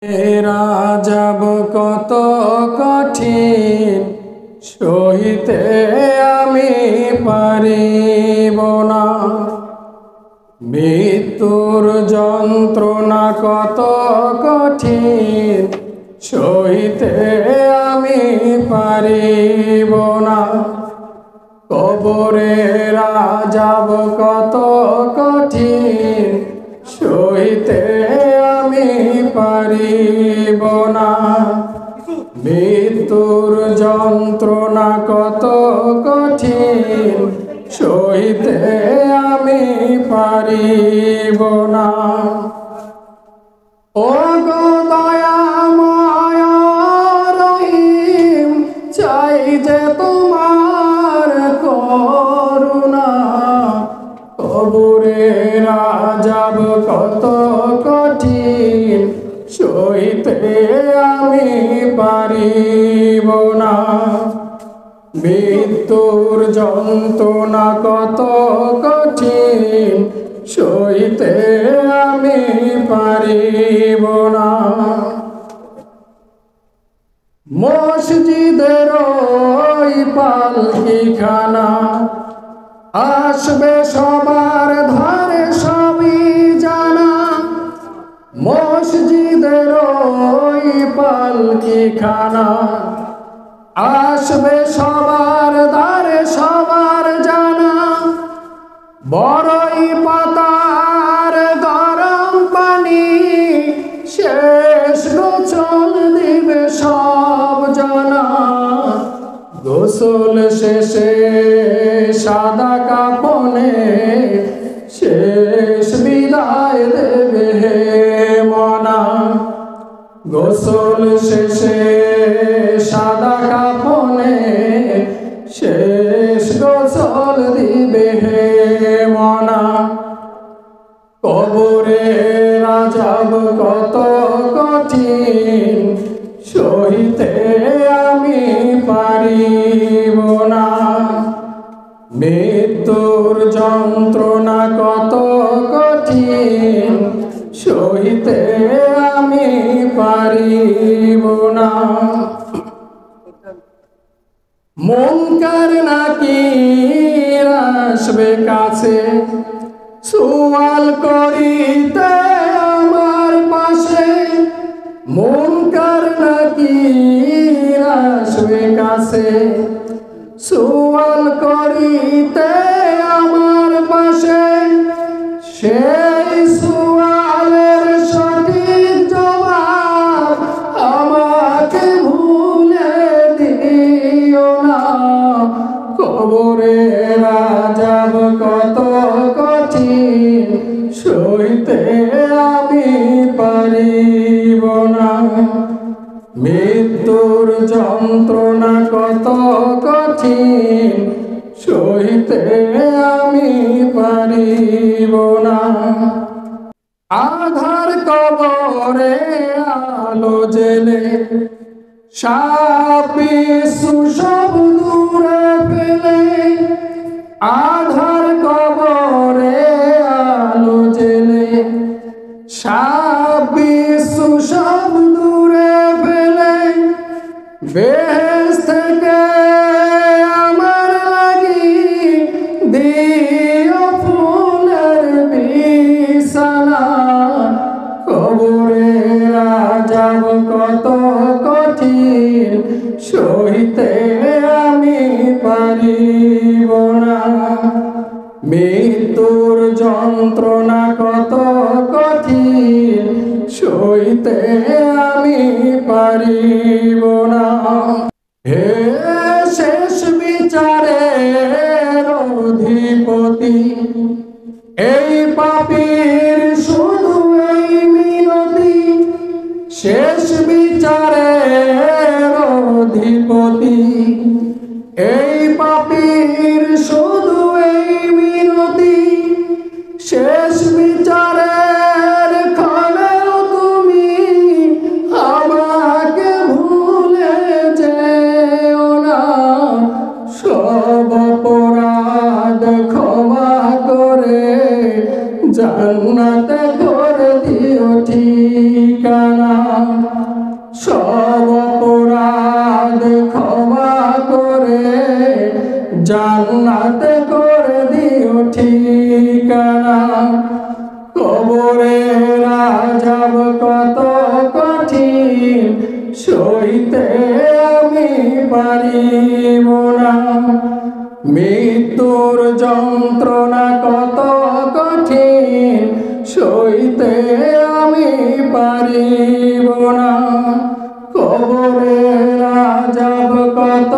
এরা যাব কত কঠিন সহিতে আমি পারিব না। মৃত্যুর যন্ত্রণা কত কঠিন সহিতে আমি পারিব না। কবরে যাব কত কঠিন সহিতে আমি পারিব না। মৃত্যুর যন্ত্রণা কত কঠিন সহিতে আমি পারিব না। ও গো দয়াময় রহিম, চাই যে তোমার করুণা। কবরে যাব কত কঠিন সহিতে আমি পারিব না। মৃত্যুর যন্ত্রণা কত কঠিন সহিতে আমি পারিব না। মসজিদের ওই পালকিখানা আসবে সবার ধারে সবই জানা। মসজিদের ওই পালকিখানা আসবে সবার ধারে সবার জানা। বড়ই পাতার গরম পানি শেষ গোসল দিবে সব জানা। গোসল শেষে সাদা কাফনে শেষ বিদায় দেবে হে মনা। গোসল শেষে সাদা কাফনে শেষ গোসল দিবে হে মনা। কবরে যাব কত কঠিন সহিতে আমি পারিব না। মৃত্যুর যন্ত্রণা কত কঠিন সহিতে আমি পারিব না। মুনকার নাকির আসবে কাছে সুয়াল করিতে আমার পাশে। মুনকার নাকির আসবে কাছে সুয়াল করিতে আমার পাশে। সেই সুয়ালের সঠিক জবাব আমাকে ভুলে দিও না। কবরে যাব কত কঠিন সইতে আমি পারিব না। মৃত্যুর যন্ত্রণা কত কঠিন সইতে আমি পারিব না। আধার কবরে আলো জেলে সাপ বিচ্ছু সব দূরে ফেলে। আধার কবরে আলো জেলে সাপ বিচ্ছু সব দূরে ফেলে। বেহেশত থেকে আমার লাগি দিও ফুলের বিছানা। কবরে যাব কত কঠিন সহিতে আমি পারিব না। মৃত্যুর যন্ত্রণা কত কঠিন সইতে আমি পারিব না। হে শেষ বিচারের অধিপতি, এই পাপীর শুধু এই মিনতি। শেষ বিচারের অধিপতি, এই পাপীর শুধু এই মিনতি। শেষ বিচারের ক্ষণেও তুমি আমাকে ভুলে যেও না। সব অপরাধ ক্ষমা করে জান্নাতে করে দিও ঠিকানা। সব অপরাধ ক্ষমা করে জান্নাতে করে দিও ঠিকানা। কবরের আযাব কত কঠিন সইতে আমি পারিব না। মৃত্যুর যন্ত্রণা কত কঠিন সইতে আমি পারিব না। কবরের আযাব কত